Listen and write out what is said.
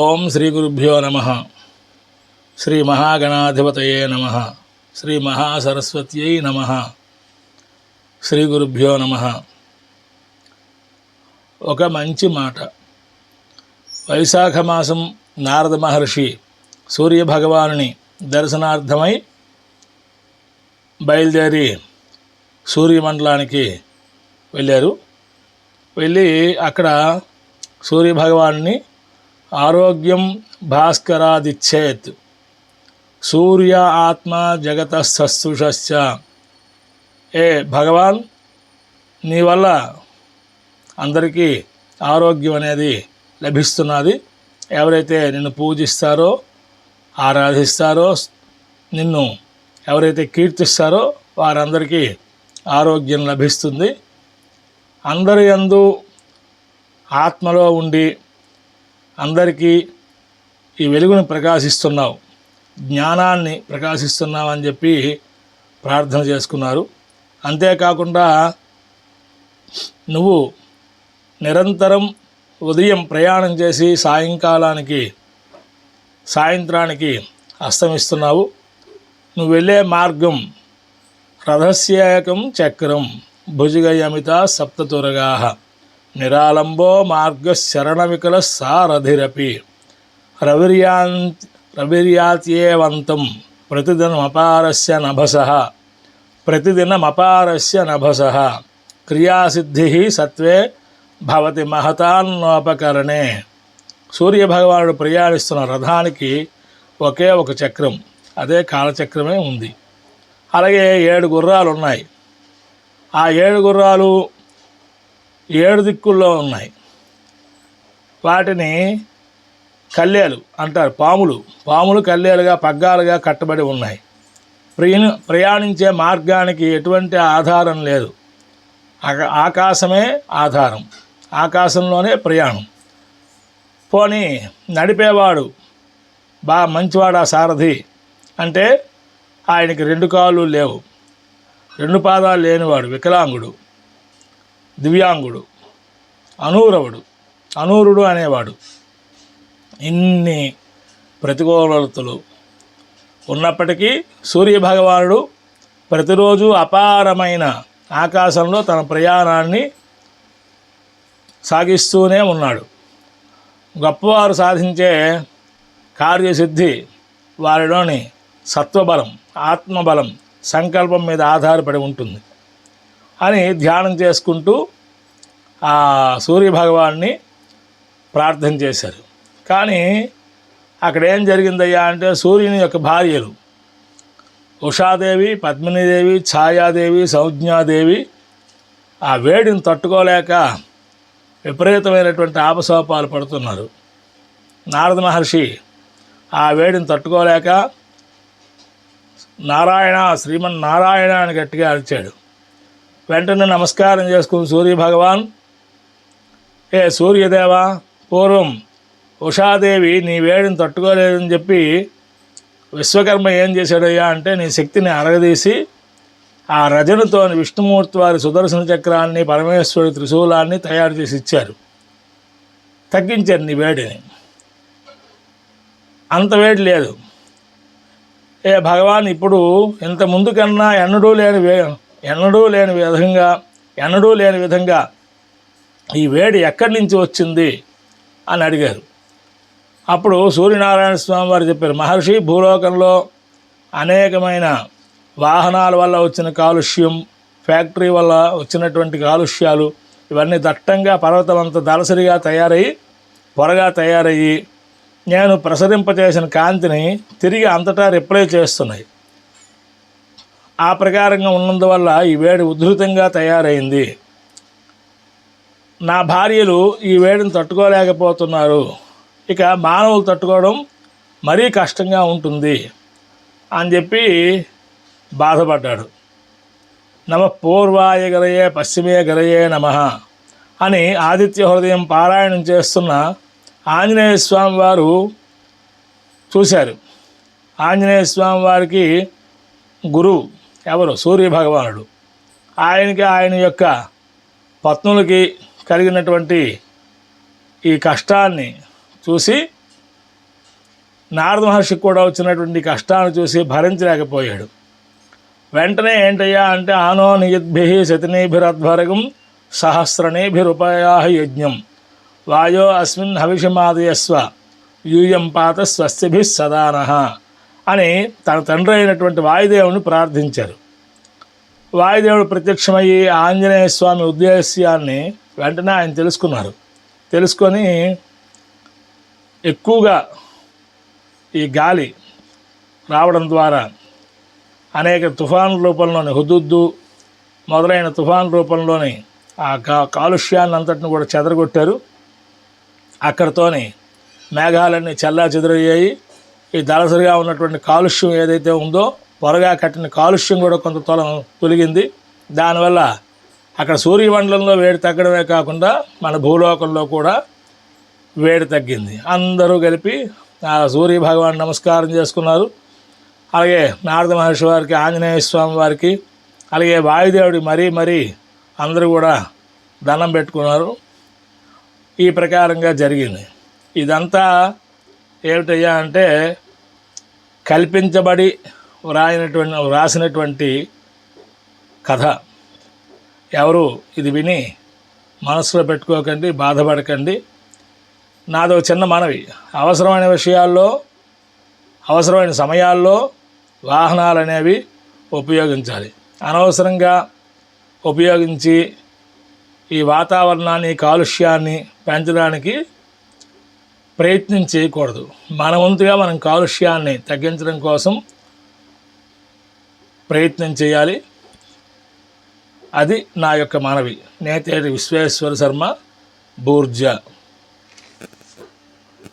ఓం శ్రీ గురుభ్యో నమః. శ్రీ మహాగణాధిపతయే నమః. శ్రీ మహాసరస్వత్యై నమః. శ్రీ గురుభ్యో నమః. ఒక మంచి మాట. వైశాఖ మాసం నారద మహర్షి సూర్యభగవానుని దర్శనార్థమై బయలుదేరి సూర్యమండలానికి వెళ్ళారు. వెళ్ళి అక్కడ సూర్యభగవానుని ఆరోగ్యం భాస్కరాదిచ్చేత్ సూర్య ఆత్మ జగత సత్సుషశ్చ, ఏ భగవాన్, నీ వల్ల అందరికీ ఆరోగ్యం అనేది లభిస్తున్నది. ఎవరైతే నిన్ను పూజిస్తారో, ఆరాధిస్తారో, నిన్ను ఎవరైతే కీర్తిస్తారో వారందరికీ ఆరోగ్యం లభిస్తుంది. అందరి యందు ఆత్మలో ఉండి అందరికీ ఈ వెలుగుని ప్రకాశిస్తున్నావు, జ్ఞానాన్ని ప్రకాశిస్తున్నావు అని చెప్పి ప్రార్థన చేసుకున్నారు. అంతేకాకుండా నువ్వు నిరంతరం ఉదయం ప్రయాణం చేసి సాయంత్రానికి అస్తమిస్తున్నావు. నువ్వు వెళ్ళే మార్గం రథస్యేకం చక్రం భుజగయమిత సప్తతురగా నిరాలంబో మార్గ శరణవికల సారథిరపి రవిర్యాత్యేవంతం ప్రతిదినమపారస్య నభసః క్రియాసిద్ధి సత్వే భవతి మహతాన్నోపకరణే. సూర్యభగవానుడు ప్రయాణిస్తున్న రథానికి ఒకే ఒక చక్రం, అదే కాలచక్రమే ఉంది. అలాగే 7 గుర్రాలు ఉన్నాయి. ఆ 7 గుర్రాలు 7 దిక్కుల్లో ఉన్నాయి. వాటిని కల్లేలు అంటారు. పాములు కల్లేలుగా పగ్గాలుగా కట్టబడి ఉన్నాయి. ప్రయాణించే మార్గానికి ఎటువంటి ఆధారం లేదు. ఆకాశమే ఆధారం, ఆకాశంలోనే ప్రయాణం. పోనీ నడిపేవాడు మంచివాడు, ఆ సారథి అంటే ఆయనకి 2 కాళ్ళు లేవు, 2 పాదాలు లేనివాడు, వికలాంగుడు, దివ్యాంగుడు, అనూరుడు అనేవాడు. ఇన్ని ప్రతికూలతలు ఉన్నప్పటికీ సూర్యభగవానుడు ప్రతిరోజు అపారమైన ఆకాశంలో తన ప్రయాణాన్ని సాగిస్తూనే ఉన్నాడు. గొప్పవారు సాధించే కార్యసిద్ధి వారిలోని సత్వబలం, ఆత్మబలం, సంకల్పం మీద ఆధారపడి ఉంటుంది అని ధ్యానం చేసుకుంటూ ఆ సూర్యభగవాన్ని ప్రార్థన చేశారు. కానీ అక్కడ ఏం జరిగిందయ్యా అంటే, సూర్యుని యొక్క భార్యలు ఉషాదేవి, పద్మినీదేవి, ఛాయాదేవి, సంజ్ఞాదేవి ఆ వేడిని తట్టుకోలేక విపరీతమైనటువంటి ఆపసోపాలు పడుతున్నారు. నారద మహర్షి ఆ వేడిని తట్టుకోలేక శ్రీమన్నారాయణ అని గట్టిగా అరిచాడు. వెంటనే నమస్కారం చేసుకుని సూర్యభగవాన్, ఏ సూర్యదేవా, పూర్వం ఉషాదేవి నీ వేడిని తట్టుకోలేదని చెప్పి విశ్వకర్మ ఏం చేశాడయ్యా అంటే, నీ శక్తిని అరగదీసి ఆ రజనుతో విష్ణుమూర్తి వారి సుదర్శన చక్రాన్ని, పరమేశ్వరుడి త్రిశూలాన్ని తయారు చేసి ఇచ్చారు. తగ్గించారు నీ వేడిని. అంత వేడి లేదు. ఏ భగవాన్, ఇప్పుడు ఇంత ముందు కన్నా ఎన్నడూ లేని విధంగా ఈ వేడి ఎక్కడి నుంచి వచ్చింది అని అడిగారు. అప్పుడు సూర్యనారాయణ స్వామి వారు చెప్పారు, మహర్షి, భూలోకంలో అనేకమైన వాహనాల వల్ల వచ్చిన కాలుష్యం, ఫ్యాక్టరీ వల్ల వచ్చినటువంటి కాలుష్యాలు, ఇవన్నీ దట్టంగా పర్వతమంతా దళసరిగా తయారయ్యి, పొరగా తయారయ్యి, నేను ప్రసరింపచేసిన కాంతిని తిరిగి అంతటా రిప్లై చేస్తున్నాయి. ఆ ప్రకారంగా ఉన్నందువల్ల ఈ వేడి ఉధృతంగా తయారైంది. నా భార్యలు ఈ వేడిని తట్టుకోలేకపోతున్నారు. ఇక మానవులు తట్టుకోవడం మరీ కష్టంగా ఉంటుంది అని చెప్పి బాధపడ్డాడు. పూర్వాయ గరయే పశ్చిమే గరయే నమః అని ఆదిత్య హృదయం పారాయణం చేస్తున్న ఆంజనేయ స్వామి వారు చూశారు. ఆంజనేయ స్వామి వారికి గురువు ఎవరు? సూర్యభగవానుడు. ఆయన యొక్క పత్నులకి కలిగినటువంటి ఈ కష్టాన్ని చూసి నారద మహర్షికి కూడా వచ్చినటువంటి కష్టాన్ని చూసి భరించలేకపోయాడు. వెంటనే ఏంటయ్యా అంటే ఆనో నియద్భి శతినీభిరధ్వరగం సహస్రణీభిరుపయా యజ్ఞం వాయో అస్మిన్ హవిషమాదయస్వ యూయం పాత స్వస్తిభి సదానః అని తన తండ్రి అయినటువంటి వాయుదేవుని ప్రార్థించారు. వాయుదేవుడు ప్రత్యక్షమయ్యి ఆంజనేయ స్వామి ఉద్దేశ్యాన్ని వెంటనే ఆయన తెలుసుకున్నారు. తెలుసుకొని ఎక్కువగా ఈ గాలి రావడం ద్వారా అనేక తుఫాను రూపంలోని హుదుద్దు మొదలైన తుఫాను రూపంలోని ఆ కాలుష్యాన్ని అంతటిని కూడా చెదరగొట్టారు. అక్కడితోని మేఘాలన్నీ చల్లా చెదరయ్యాయి. ఈ దళసరిగా ఉన్నటువంటి కాలుష్యం ఏదైతే ఉందో పొరగా కట్టిన కాలుష్యం కూడా కొంత తొలగింది. దానివల్ల అక్కడ సూర్యమండలంలో వేడి తగ్గడమే కాకుండా మన భూలోకంలో కూడా వేడి తగ్గింది. అందరూ కలిపి ఆ సూర్య భగవాన్ నమస్కారం చేసుకున్నారు. అలాగే నారద మహర్షి వారికి, ఆంజనేయ స్వామి వారికి, అలాగే వాయుదేవుడి మరీ అందరూ కూడా దండం పెట్టుకున్నారు. ఈ ప్రకారంగా జరిగింది. ఇదంతా ఏమిటయ్యా అంటే కల్పించబడి వ్రాసినటువంటి కథ. ఎవరు ఇది విని మనసులో పెట్టుకోకండి, బాధపడకండి. నాదో చిన్న మనవి, అవసరమైన విషయాల్లో అవసరమైన సమయాల్లో వాహనాలు అనేవి ఉపయోగించాలి. అనవసరంగా ఉపయోగించి ఈ వాతావరణాన్ని, కాలుష్యాన్ని పెంచడానికి ప్రయత్నం చేయకూడదు. మన వంతుగా మనం కాలుష్యాన్ని తగ్గించడం కోసం ప్రయత్నం చేయాలి. అది నా యొక్క మనవి. నేతేటి విశ్వేశ్వర శర్మ, బూర్జా.